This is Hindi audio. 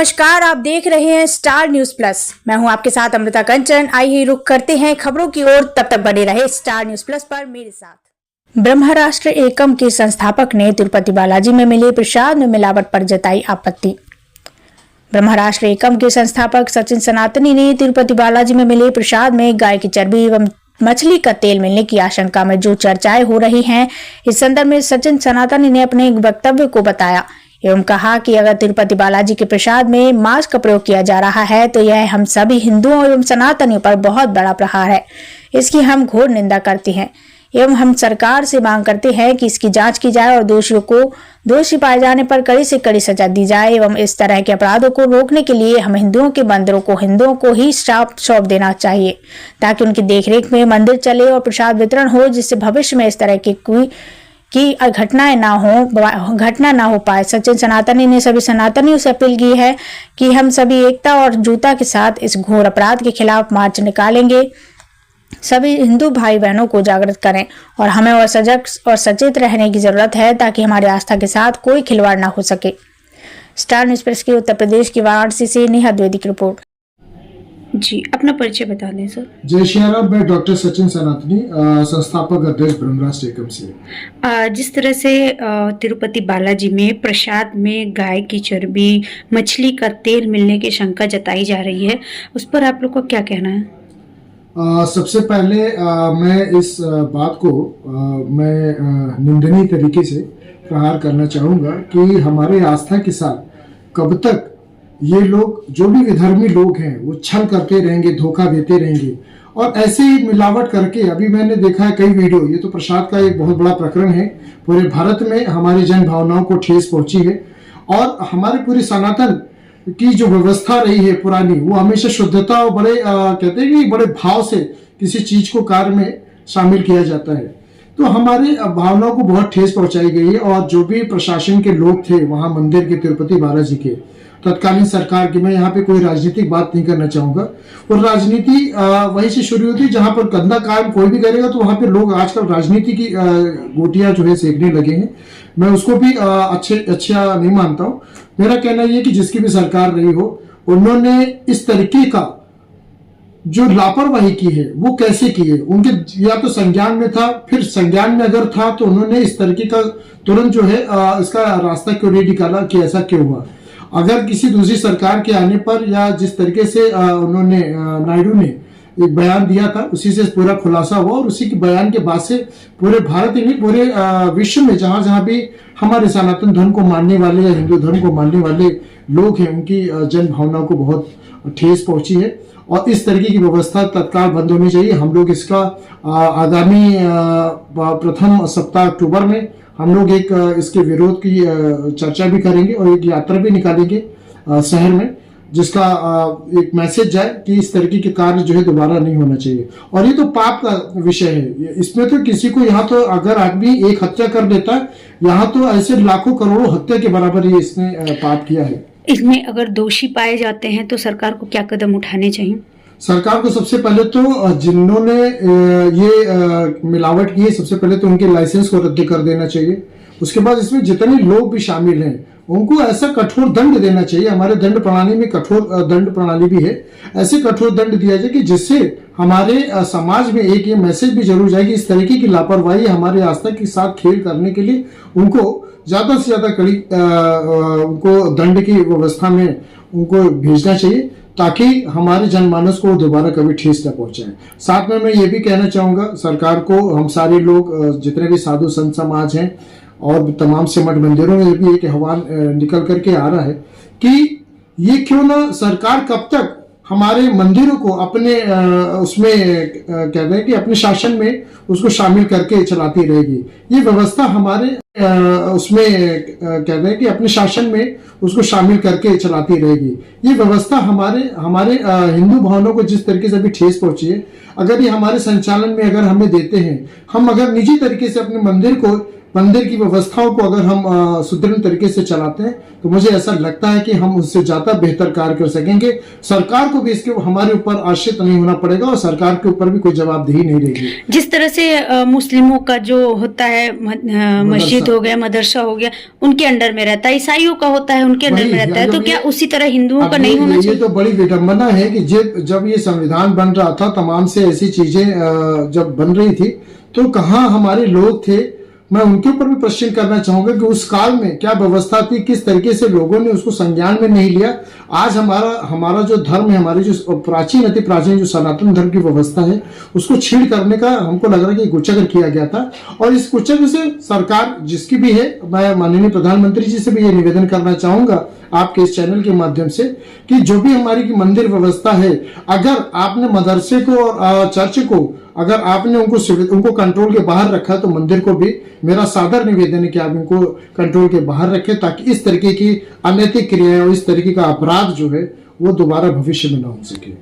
नमस्कार, आप देख रहे हैं स्टार न्यूज प्लस। मैं हूं आपके साथ अमृता कंचन। आइए रुख करते हैं खबरों की ओर। तब तक बने रहे स्टार न्यूज प्लस पर मेरे साथ। ब्रह्मराष्ट्र एकम के संस्थापक ने तिरुपति बालाजी में मिले प्रसाद में मिलावट पर जताई आपत्ति। ब्रह्मराष्ट्र एकम के संस्थापक सचिन सनातनी ने तिरुपति बालाजी में मिले प्रसाद में गाय की चर्बी एवं मछली का तेल मिलने की आशंका में जो चर्चाएं हो रही हैं, इस संदर्भ में सचिन सनातनी ने अपने वक्तव्य को बताया एवं कहा कि अगर तिरुपति बालाजी के प्रसाद में मांस का प्रयोग किया जा रहा है तो यह हम सभी हिंदुओं एवं सनातनियों पर बहुत बड़ा प्रहार है। इसकी हम घोर निंदा करते हैं एवं हम सरकार से मांग करते हैं कि इसकी जांच की जाए और दोषियों को दोषी पाए जाने पर कड़ी से कड़ी सजा दी जाए एवं इस तरह के अपराधों को रोकने के लिए हम हिंदुओं के मंदिरों को हिंदुओं को ही सौंप देना चाहिए ताकि उनकी देखरेख में मंदिर चले और प्रसाद वितरण हो, जिससे भविष्य में इस तरह की घटना ना हो पाए। सचिन सनातनी ने सभी सनातनियों से अपील की है कि हम सभी एकता और एकजुटता के साथ इस घोर अपराध के खिलाफ मार्च निकालेंगे। सभी हिंदू भाई बहनों को जागृत करें और हमें और सजग और सचेत रहने की जरूरत है ताकि हमारी आस्था के साथ कोई खिलवाड़ ना हो सके। स्टार न्यूज प्रेस की उत्तर प्रदेश की वाराणसी से नेहा द्विवेदी की रिपोर्ट। जी, अपना परिचय बता दें सर। जय श्री राम। मैं डॉक्टर सचिन सनातनी, संस्थापक अध्यक्ष ब्रह्मराष्ट्र एकम से। जिस तरह से तिरुपति बालाजी में प्रसाद में गाय की चर्बी, मछली का तेल मिलने की शंका जताई जा रही है, उस पर आप लोग का क्या कहना है? सबसे पहले मैं इस बात को मैं निंदनीय तरीके से प्रहार करना चाहूँगा कि हमारे आस्था के साथ कब तक ये लोग, जो भी विधर्मी लोग हैं, वो छल करते रहेंगे, धोखा देते रहेंगे और ऐसे ही मिलावट करके। अभी मैंने देखा है कई वीडियो, ये तो प्रसाद का एक बहुत बड़ा प्रकरण है। पूरे भारत में हमारी जन भावनाओं को ठेस पहुंची है और हमारे पूरी सनातन की जो व्यवस्था रही है पुरानी, वो हमेशा शुद्धता और बड़े कहते हैं कि बड़े भाव से किसी चीज को कार्य में शामिल किया जाता है। तो हमारी भावनाओं को बहुत ठेस पहुंचाई गई है और जो भी प्रशासन के लोग थे वहां मंदिर के, तिरुपति बालाजी के, तत्कालीन सरकार की, मैं यहाँ पे कोई राजनीतिक बात नहीं करना चाहूंगा। और राजनीति वहीं से शुरू होती है जहां पर गंदा काम कोई भी करेगा तो वहां पे लोग आजकल राजनीति की गोटियां जो है सेकने लगे हैं। मैं उसको भी अच्छा नहीं मानता हूँ। मेरा कहना यह कि जिसकी भी सरकार रही हो, उन्होंने इस तरीके का जो लापरवाही की है वो कैसे की है। उनके या तो संज्ञान में था, फिर संज्ञान में अगर था तो उन्होंने इस तरीके का तुरंत जो है इसका रास्ता क्यों नहीं निकाला कि ऐसा क्यों हुआ। अगर किसी दूसरी सरकार के आने पर या जिस तरीके से उन्होंने नायडू ने एक बयान दिया था, उसी से पूरा खुलासा हुआ और उसी के बयान के बाद से पूरे भारत ही नहीं, पूरे विश्व में जहां जहां भी हमारे सनातन धर्म को मानने वाले या हिंदू धर्म को मानने वाले लोग हैं, उनकी जन भावनाओं को बहुत ठेस पहुंची है और इस तरीके की व्यवस्था तत्काल बंद होनी चाहिए। हम लोग इसका आगामी प्रथम सप्ताह अक्टूबर में हम लोग एक इसके विरोध की चर्चा भी करेंगे और एक यात्रा भी निकालेंगे शहर में, जिसका एक मैसेज जाए कि इस तरीके के कार्य जो है दोबारा नहीं होना चाहिए। और ये तो पाप का विषय है, इसमें तो किसी को, यहाँ तो अगर आदमी एक हत्या कर देता है, यहाँ तो ऐसे लाखों करोड़ों हत्या के बराबर ये इसने पाप किया है। इसमें अगर दोषी पाए जाते हैं तो सरकार को क्या कदम उठाने चाहिए? सरकार को सबसे पहले तो जिन्होंने ये मिलावट की है, सबसे पहले तो उनके लाइसेंस को रद्द कर देना चाहिए। उसके बाद इसमें जितने लोग भी शामिल हैं उनको ऐसा कठोर दंड देना चाहिए। हमारे दंड प्रणाली में कठोर दंड प्रणाली भी है, ऐसे कठोर दंड दिया जाए कि जिससे हमारे समाज में एक ये मैसेज भी जरूर जाए कि इस तरीके की लापरवाही हमारे आस्था के साथ खेल करने के लिए उनको ज्यादा से ज्यादा कड़ी उनको दंड की व्यवस्था में उनको भेजना चाहिए ताकि हमारे जनमानस को दोबारा कभी ठेस न पहुंचाए। साथ में मैं ये भी कहना चाहूंगा सरकार को, हम सारे लोग जितने भी साधु संत समाज हैं और तमाम से मठ मंदिरों में भी एक आह्वान निकल करके आ रहा है कि ये क्यों ना सरकार कब तक हमारे मंदिरों को अपने उसमें कहते हैं कि अपने शासन में उसको शामिल करके चलाती रहेगी। ये व्यवस्था हमारे उसमें कहते हैं कि अपने शासन में उसको शामिल करके चलाती रहेगी। ये व्यवस्था हमारे हिंदू भावनाओं को जिस तरीके से अभी ठेस पहुंची है, अगर ये हमारे संचालन में अगर हमें देते हैं, हम अगर निजी तरीके से अपने मंदिर को मंदिर की व्यवस्थाओं को अगर हम सुदृढ़ तरीके से चलाते हैं तो मुझे ऐसा लगता है कि हम उससे ज्यादा बेहतर कार्य कर सकेंगे। सरकार को भी इसके हमारे ऊपर आश्रित नहीं होना पड़ेगा और सरकार के ऊपर भी कोई जवाबदेही नहीं रहेगी। जिस तरह से मुस्लिमों का जो होता है मस्जिद हो गया, मदरसा हो गया, उनके अंडर में रहता है, ईसाइयों का होता है उनके अंडर में रहता है, तो क्या उसी तरह हिंदुओं का नहीं होना चाहिए? ये तो बड़ी विडंबना है कि जब ये संविधान बन रहा था, तमाम से ऐसी चीजें जब बन रही थी तो कहाँ हमारे लोग थे। मैं उनके ऊपर भी प्रश्न करना चाहूंगा कि उस काल में क्या व्यवस्था थी, किस तरीके से लोगों ने उसको संज्ञान में नहीं लिया। आज हमारा जो धर्म है, हमारी जो प्राचीन अति प्राचीन जो सनातन धर्म की व्यवस्था है, उसको छीड़ करने का हमको लग रहा है कि कुचक्र किया गया था। और इस कुचक्र से सरकार जिसकी भी है, मैं माननीय प्रधानमंत्री जी से भी ये निवेदन करना चाहूंगा आपके इस चैनल के माध्यम से कि जो भी हमारी की मंदिर व्यवस्था है, अगर आपने मदरसे को और चर्च को अगर आपने उनको कंट्रोल के बाहर रखा तो मंदिर को भी मेरा सादर निवेदन है कि आप इनको कंट्रोल के बाहर रखें, ताकि इस तरीके की अनैतिक क्रियाएं और इस तरीके का अपराध जो है वो दोबारा भविष्य में ना हो सके।